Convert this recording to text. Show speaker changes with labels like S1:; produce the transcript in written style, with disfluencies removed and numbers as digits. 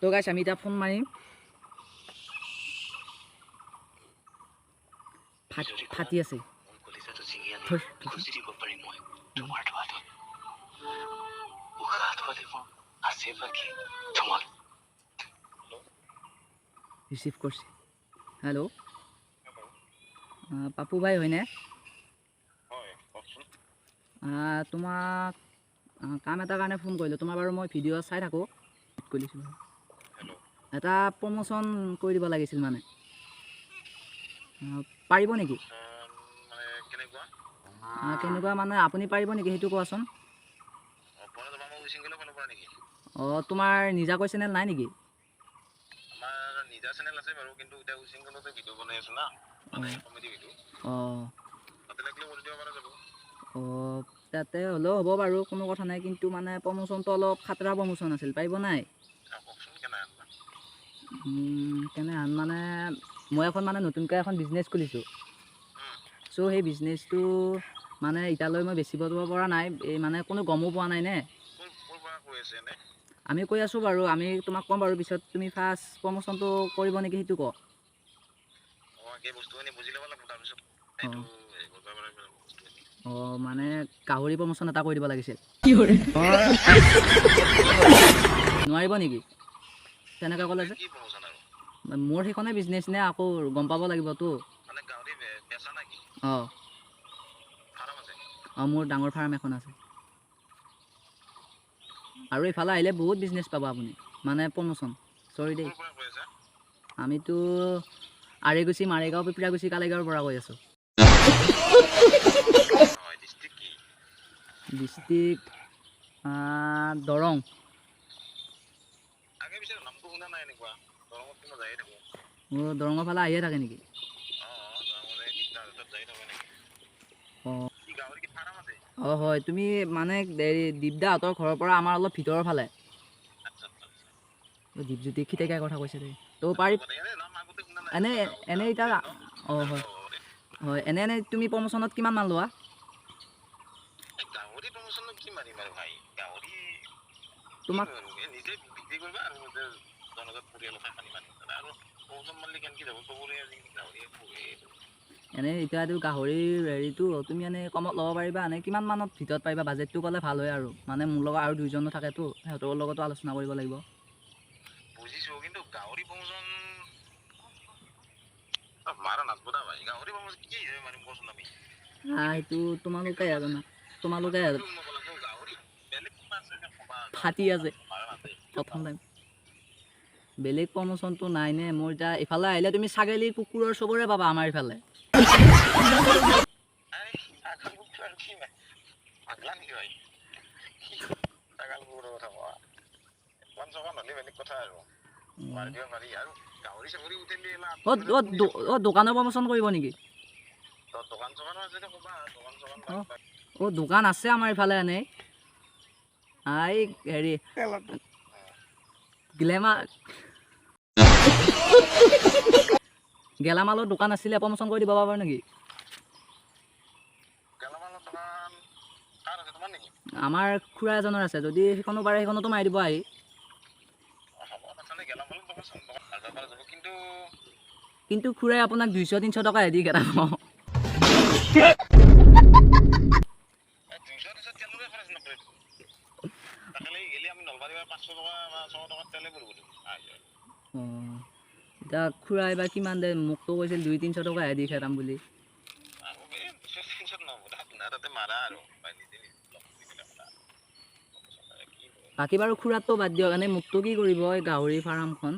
S1: তো গাইছ আমি এতিয়া ফোন মাৰিম ফাটি আছে ৰিচিভ কৰিছে হেল্ল' পাপু ভাই হয়নে তোমাক কাম এটাৰ কাৰণে ফোন কৰিলোঁ তোমাৰ বাৰু মই ভিডিঅ' চাই থাকোঁ কৰিছোঁ এটা প্ৰমোশ্যন কৰি দিব লাগিছিল মানে পাৰিব নেকি কেনেকুৱা মানে আপুনি পাৰিব নেকি সেইটো কোৱাচোন অঁ তোমাৰ নিজাকৈ চেনেল নাই নেকি অঁ অঁ তাতে হ'লেও হ'ব বাৰু কোনো কথা নাই কিন্তু মানে প্ৰমোশ্যনটো অলপ খাতৰা প্ৰমোশ্যন আছিল পাৰিব নাই কেনেহান মানে মই এখন মানে নতুনকৈ এখন বিজনেছ খুলিছোঁ চ' সেই বিজনেছটো মানে এতিয়ালৈ মই বেচিব দিব পৰা নাই এই মানে কোনো গমো পোৱা নাই নে আমি কৈ আছোঁ বাৰু আমি তোমাক ক'ম বাৰু পিছত তুমি ফাৰ্ষ্ট প্ৰমোশ্যনটো কৰিব নেকি সেইটো কওঁ অঁ মানে গাহৰি প্ৰমোশ্যন এটা কৰি দিব লাগিছিল নোৱাৰিব নেকি তেনেকৈ ক'লে যে মোৰ সেইখনে বিজনেছ নে আকৌ গম পাব লাগিবতো অঁ অঁ মোৰ ডাঙৰ ফাৰ্ম এখন আছে আৰু এইফালে আহিলে বহুত বিজনেছ পাব আপুনি মানে প্ৰমোশ্যন চৰি দেই আমিতো আৰেগুচি মাৰেগাঁও পিপৰাগুচি কালেগাঁৱৰ পৰা কৈ আছোঁ ডিষ্ট্ৰিক্ট দৰং অঁ দৰঙৰ ফালে আহিয়ে থাকে নেকি অঁ অঁ হয় তুমি মানে দীপদাহঁতৰ ঘৰৰ পৰা আমাৰ অলপ ভিতৰৰ ফালে দীপজ্যোতি খিতেকাই কথা কৈছে দেই তো পাৰি এনে এতিয়া অঁ হয় হয় এনে তুমি প্ৰমোশ্যনত কিমান মান লোৱা তোমাক এনেই এতিয়াতো গাহৰিৰ হেৰিটো তুমি এনেই কমত ল'ব পাৰিবা এনে কিমান মানত ভিতৰত পাৰিবা বাজেটটো ক'লে ভাল হয় আৰু মানে মোৰ লগত আৰু দুইজনো থাকেতো সিহঁতৰ লগতো আলোচনা কৰিব লাগিব সেইটো তোমালোকে জানা তোমালোকে ফাটি আছে প্ৰথম টাইম বেলেগ প্ৰমোশ্যনটো নাই নে মোৰ এতিয়া ইফালে আহিলে তুমি ছাগলী কুকুৰৰ চবৰে পাবা আমাৰ ইফালে দোকানৰ প্ৰমোশ্যন কৰিব নেকি অঁ দোকান আছে আমাৰ ইফালে এনেই এই হেৰি গেলামালৰ দোকান আছিলে প্ৰমোশ্যন কৰি দিব পাৰিব নেকি আমাৰ খুৰা এজনৰ আছে যদি সেইখনো পাৰে সেইখনতো মাৰি দিব আহি কিন্তু খুৰাই আপোনাক 200-300 টকাহে দি কেইটা এতিয়া খুৰাই বা কিমান দে মোকতো কৈছিল 200-300 টকাহে দি খেদাম বুলি বাকী বাৰু খুৰাটো বাদ দিয়ক এনেই মোকতো কি কৰিব এই গাহৰি ফাৰ্মখন